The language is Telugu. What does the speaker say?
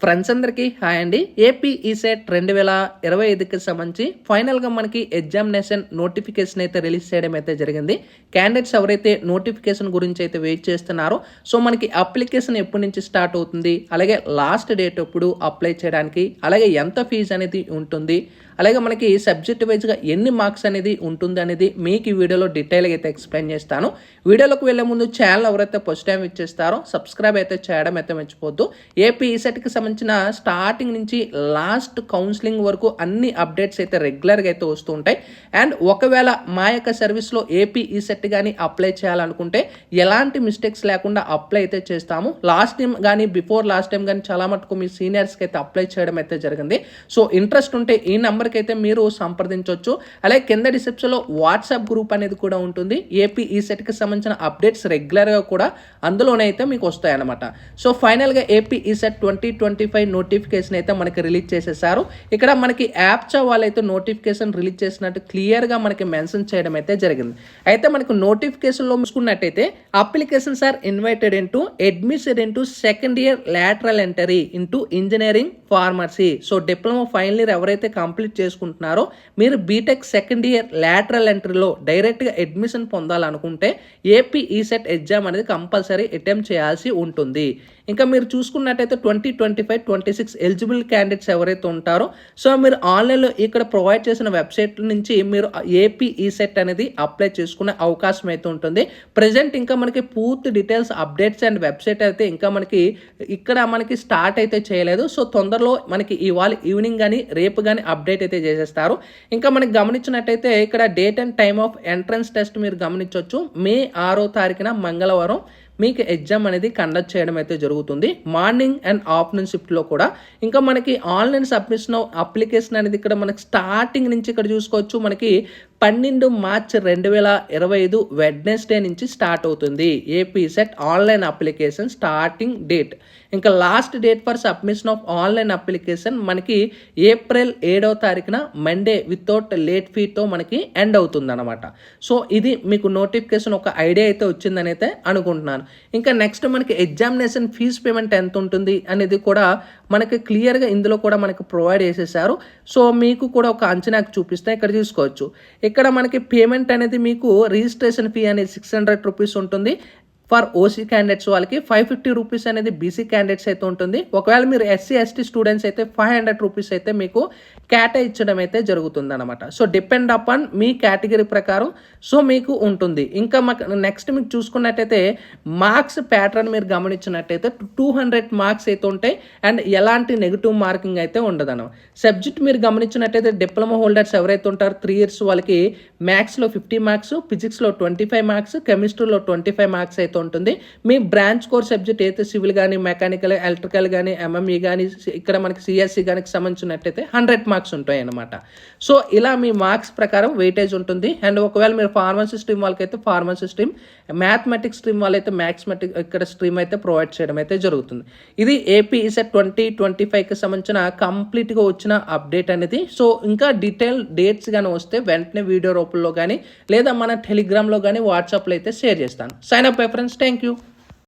ఫ్రెండ్స్ అందరికీ హాయ్ అండి. ఏపీ ఈసెట్ 2025కి సంబంధించి ఫైనల్గా మనకి ఎగ్జామినేషన్ నోటిఫికేషన్ అయితే రిలీజ్ చేయడం అయితే జరిగింది. క్యాండిడేట్స్ ఎవరైతే నోటిఫికేషన్ గురించి అయితే వెయిట్ చేస్తున్నారో సో మనకి అప్లికేషన్ ఎప్పటి నుంచి స్టార్ట్ అవుతుంది, అలాగే లాస్ట్ డేట్ ఎప్పుడు అప్లై చేయడానికి, అలాగే ఎంత ఫీజు అనేది ఉంటుంది, అలాగే మనకి సబ్జెక్ట్ వైజ్గా ఎన్ని మార్క్స్ అనేది ఉంటుంది అనేది మీకు ఈ వీడియోలో డీటెయిల్గా అయితే ఎక్స్ప్లెయిన్ చేస్తాను. వీడియోలోకి వెళ్ళే ముందు ఛానల్ ఎవరైతే ఫస్ట్ టైం ఇచ్చేస్తారో సబ్స్క్రైబ్ అయితే చేయడం అయితే మర్చిపోద్దు. ఏపీ ఈసెట్కి సంబంధించిన స్టార్టింగ్ నుంచి లాస్ట్ కౌన్సిలింగ్ వరకు అన్ని అప్డేట్స్ అయితే రెగ్యులర్గా అయితే వస్తూ ఉంటాయి. అండ్ ఒకవేళ మా యొక్క సర్వీస్లో ఏపీ ఈసెట్ కానీ అప్లై చేయాలనుకుంటే ఎలాంటి మిస్టేక్స్ లేకుండా అప్లై అయితే చేస్తాము. లాస్ట్ టైం కానీ బిఫోర్ లాస్ట్ టైం కానీ చాలా మటుకు మీ సీనియర్స్కి అయితే అప్లై చేయడం అయితే జరిగింది. సో ఇంట్రెస్ట్ ఉంటే ఈ నెంబర్కి అయితే మీరు సంప్రదించవచ్చు. అలాగే కింద డిస్క్రిప్షన్లో వాట్సాప్ గ్రూప్ అనేది కూడా ఉంటుంది. ఏపీ ఈసెట్కి సంబంధించిన అప్డేట్స్ రెగ్యులర్గా కూడా అందులోనే అయితే మీకు వస్తాయన్నమాట. సో ఫైనల్గా ఏపీ ఈసెట్ 2025 నోటిఫికేషన్ అయితే మనకి రిలీజ్ చేసేసారు. ఇక్కడ మనకి యాప్చా వాళ్ళైతే నోటిఫికేషన్ రిలీజ్ చేసినట్టు క్లియర్గా మనకి మెన్షన్ చేయడం అయితే జరిగింది. అయితే మనకు నోటిఫికేషన్లో చూసుకున్నట్టయితే applications are invited into admission into second year lateral entry into engineering pharmacy. So diploma final year ఎవరైతే కంప్లీట్ చేసుకుంటున్నారో మీరు బీటెక్ సెకండ్ ఇయర్ లాటరల్ ఎంట్రీలో డైరెక్ట్గా అడ్మిషన్ పొందాలనుకుంటే ఏపీ ఈసెట్ ఎగ్జామ్ అనేది కంపల్సరీ అటెంప్ట్ చేయాల్సి ఉంటుంది. ఇంకా మీరు చూసుకున్నట్టయితే 2025-26 ఎలిజిబుల్ క్యాండిడేట్స్ ఎవరైతే ఉంటారో సో మీరు ఆన్లైన్లో ఇక్కడ ప్రొవైడ్ చేసిన వెబ్సైట్ నుంచి మీరు ఏపీ ఈసెట్ అనేది అప్లై చేసుకునే అవకాశం అయితే ఉంటుంది. ప్రజెంట్ ఇంకా మనకి పూర్తి డీటెయిల్స్ అప్డేట్స్ అండ్ వెబ్సైట్ అయితే ఇంకా మనకి స్టార్ట్ అయితే చేయలేదు. సో తొందరలో మనకి ఇవాళ ఈవినింగ్ కానీ రేపు కానీ అప్డేట్ అయితే చేసేస్తారు. ఇంకా మనకి గమనించినట్టయితే ఇక్కడ date and time of entrance test మీరు గమనించవచ్చు. మే 6వ తారీఖున మంగళవారం మీకు ఎగ్జామ్ అనేది కండక్ట్ చేయడం అయితే జరుగుతుంది. మార్నింగ్ అండ్ ఆఫ్టర్నూన్ షిఫ్ట్లో కూడా. ఇంకా మనకి ఆన్లైన్ సబ్మిషన్ అప్లికేషన్ అనేది ఇక్కడ మనకి స్టార్టింగ్ నుంచి ఇక్కడ చూసుకోవచ్చు. మనకి 12 మార్చ్ 2025 వెడ్నెస్డే నుంచి స్టార్ట్ అవుతుంది AP SET online application starting date. ఇంకా last date for submission of online application మనకి ఏప్రిల్ 7వ తారీఖున మండే వితౌట్ లేట్ ఫీతో మనకి ఎండ్ అవుతుంది అనమాట. సో ఇది మీకు నోటిఫికేషన్ ఒక ఐడియా అయితే వచ్చిందని అయితే అనుకుంటున్నాను. ఇంకా నెక్స్ట్ మనకి ఎగ్జామినేషన్ ఫీజ్ పేమెంట్ ఎంత ఉంటుంది అనేది కూడా మనకి క్లియర్గా ఇందులో కూడా మనకి ప్రొవైడ్ చేసేసారు. సో మీకు కూడా ఒక అంచనాకు చూపిస్తే ఇక్కడ చూసుకోవచ్చు. ఇక్కడ మనకి పేమెంట్ అనేది మీకు రిజిస్ట్రేషన్ ఫీ అనేది 600 రూపీస్ ఉంటుంది. ఫర్ ఓసీ క్యాండిడేట్స్ వాళ్ళకి 550 రూపీస్ అనేది బీసీ క్యాండిడేట్స్ అయితే ఉంటుంది. ఒకవేళ మీరు ఎస్సీ ఎస్టీ స్టూడెంట్స్ అయితే 500 రూపీస్ అయితే మీకు కేటాయించడం అయితే జరుగుతుంది అనమాట. So depend upon me category ప్రకారం సో మీకు ఉంటుంది. ఇంకా నెక్స్ట్ మీకు చూసుకున్నట్టయితే మార్క్స్ ప్యాటర్న్ మీరు గమనించినట్టయితే 200 మార్క్స్ అయితే ఉంటాయి. అండ్ ఎలాంటి నెగిటివ్ మార్కింగ్ అయితే ఉండదన్న సబ్జెక్ట్ మీరు గమనించినట్టయితే డిప్లొమా హోల్డర్స్ ఎవరైతే ఉంటారో 3 ఇయర్స్ వాళ్ళకి మ్యాథ్స్లో 50 మార్క్స్, ఫిజిక్స్లో 25 మార్క్స్, కెమిస్ట్రీలో 25 మార్క్స్ అయితే ఉంటుంది. మీ బ్రాంచ్ కోర్ సబ్జెక్ట్ అయితే సివిల్ కానీ, మెకానికల్, ఎలక్ట్రికల్ కానీ, ఎంఎంఈ కానీ, ఇక్కడ మనకి సిఎస్సి కానీ సంబంధించినట్టయితే 100 మార్క్స్ ఉంటాయి అన్నమాట. సో ఇలా మీ మార్క్స్ ప్రకారం వెయిటేజ్ ఉంటుంది. అండ్ ఒకవేళ మీరు ఫార్మసీ స్ట్రీమ్ వాళ్ళకైతే ఫార్మసీ స్ట్రీమ్, మ్యాథమెటిక్స్ స్ట్రీమ్ వాళ్ళైతే మ్యాథమెటిక్స్ ఇక్కడ స్ట్రీమ్ అయితే ప్రొవైడ్ చేయడం అయితే జరుగుతుంది. ఇది ఏపీ ఈసెట్ 2025కి సంబంధించిన కంప్లీట్గా వచ్చిన అప్డేట్ అనేది. సో ఇంకా డీటెయిల్ డేట్స్ కానీ వస్తే వెంటనే వీడియో రూపంలో కానీ లేదా మన టెలిగ్రామ్లో కానీ వాట్సాప్లో అయితే షేర్ చేస్తాను. Sign up friends. Thank you.